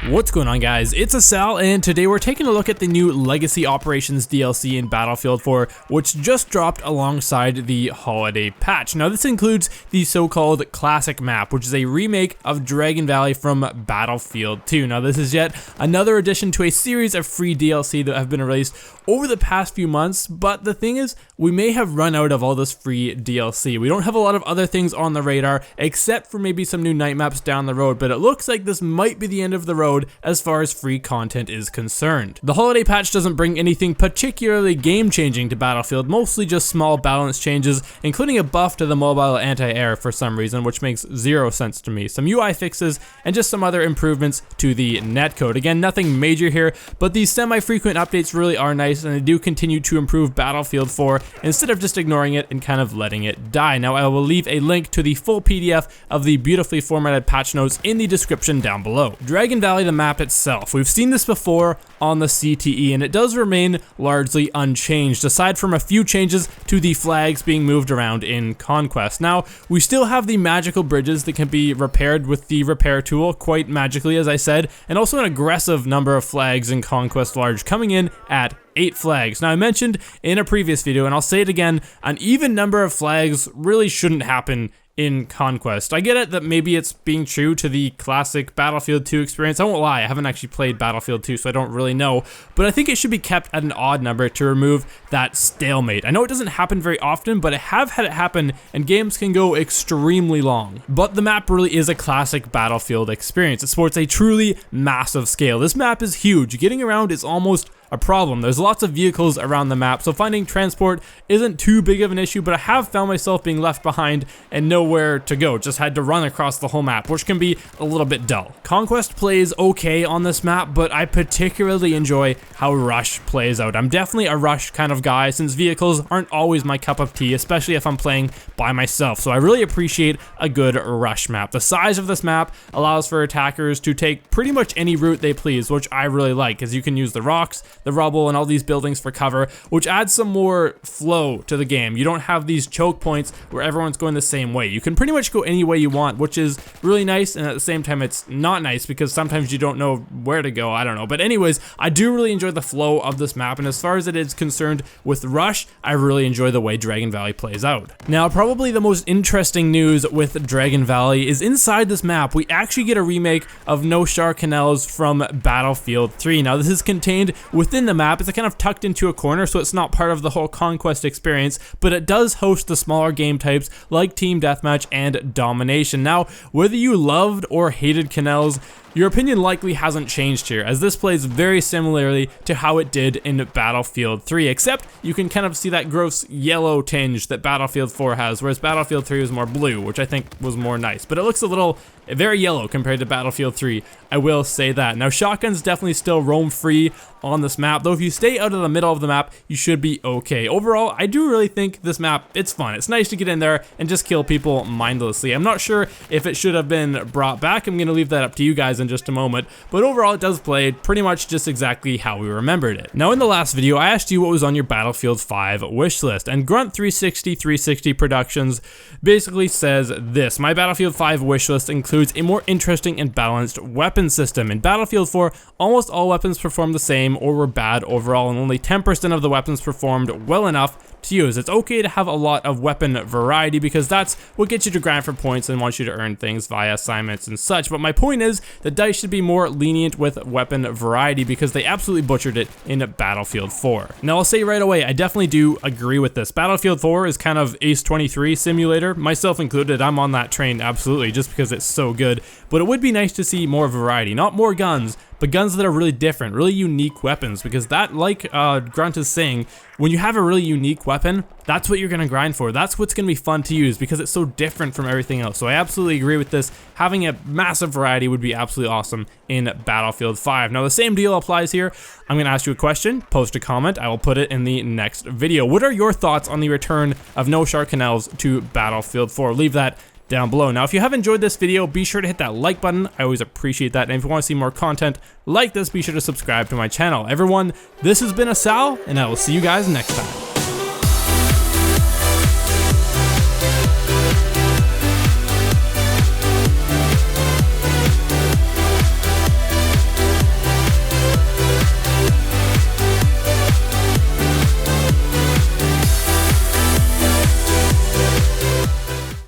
What's going on, guys? It's Asal, and today we're taking a look at the new Legacy Operations DLC in Battlefield 4, which just dropped alongside the holiday patch. Now, this includes the so-called Classic map, which is a remake of Dragon Valley from Battlefield 2. Now, this is yet another addition to a series of free DLC that have been released over the past few months, but the thing is, we may have run out of all this free DLC. We don't have a lot of other things on the radar, except for maybe some new night maps down the road, but it looks like this might be the end of the road as far as free content is concerned. The holiday patch doesn't bring anything particularly game-changing to Battlefield, mostly just small balance changes, including a buff to the mobile anti-air for some reason, which makes zero sense to me, some UI fixes, and just some other improvements to the netcode. Again, nothing major here, but these semi-frequent updates really are nice, and they do continue to improve Battlefield 4 instead of just ignoring it and kind of letting it die. Now, I will leave a link to the full PDF of the beautifully formatted patch notes in the description down below. Dragon Valley, the map itself. We've seen this before on the CTE, and it does remain largely unchanged, aside from a few changes to the flags being moved around in Conquest. Now, we still have the magical bridges that can be repaired with the repair tool, quite magically, as I said, and also an aggressive number of flags in Conquest Large, coming in at 8 flags. Now, I mentioned in a previous video, and I'll say it again, an even number of flags really shouldn't happen in Conquest. I get it that maybe it's being true to the classic Battlefield 2 experience. I won't lie, I haven't actually played Battlefield 2, so I don't really know, but I think it should be kept at an odd number to remove that stalemate. I know it doesn't happen very often, but I have had it happen, and games can go extremely long. But the map really is a classic Battlefield experience. It sports a truly massive scale. This map is huge. Getting around is almost a problem. There's lots of vehicles around the map, so finding transport isn't too big of an issue, but I have found myself being left behind and nowhere to go. Just had to run across the whole map, which can be a little bit dull. Conquest plays okay on this map, but I particularly enjoy how Rush plays out. I'm definitely a Rush kind of guy, since vehicles aren't always my cup of tea, especially if I'm playing by myself, so I really appreciate a good Rush map. The size of this map allows for attackers to take pretty much any route they please, which I really like, as you can use the rocks, the rubble, and all these buildings for cover, which adds some more flow to the game. You don't have these choke points where everyone's going the same way. You can pretty much go any way you want, which is really nice, and at the same time it's not nice because sometimes you don't know where to go. I don't know, but anyways, I do really enjoy the flow of this map, and as far as it is concerned with Rush, I really enjoy the way Dragon Valley plays out. Now, probably the most interesting news with Dragon Valley is inside this map, we actually get a remake of Noshar Canals from Battlefield 3. Now, this is contained within the map. It's kind of tucked into a corner, so it's not part of the whole Conquest experience, but it does host the smaller game types like Team Deathmatch and Domination. Now, whether you loved or hated Canals, your opinion likely hasn't changed here, as this plays very similarly to how it did in Battlefield 3, except you can kind of see that gross yellow tinge that Battlefield 4 has, whereas Battlefield 3 was more blue, which I think was more nice, but it looks a little very yellow compared to Battlefield 3, I will say that. Now, shotguns definitely still roam free on this map, though if you stay out of the middle of the map, you should be okay. Overall, I do really think this map, it's fun. It's nice to get in there and just kill people mindlessly. I'm not sure if it should have been brought back. I'm going to leave that up to you guys in just a moment, but overall, it does play pretty much just exactly how we remembered it. Now, in the last video, I asked you what was on your Battlefield 5 wish list, and Grunt360 Productions basically says this: my Battlefield 5 wish list includes a more interesting and balanced weapon system. In Battlefield 4, almost all weapons performed the same or were bad overall, and only 10% of the weapons performed well enough to use. It's okay to have a lot of weapon variety because that's what gets you to grind for points and wants you to earn things via assignments and such, but my point is that DICE should be more lenient with weapon variety because they absolutely butchered it in Battlefield 4. Now, I'll say right away, I definitely do agree with this. Battlefield 4 is kind of Ace 23 simulator, myself included. I'm on that train absolutely just because it's so good, but it would be nice to see more variety, not more guns, but guns that are really different, really unique weapons, because that, like Grunt is saying, when you have a really unique weapon, that's what you're going to grind for. That's what's going to be fun to use because it's so different from everything else. So I absolutely agree with this. Having a massive variety would be absolutely awesome in Battlefield 5. Now, the same deal applies here. I'm going to ask you a question, post a comment, I will put it in the next video. What are your thoughts on the return of Noshar Canals to Battlefield 4? Leave that down below. Now, if you have enjoyed this video, be sure to hit that like button. I always appreciate that. And if you want to see more content like this, be sure to subscribe to my channel. Everyone, this has been Asal, and I will see you guys next time.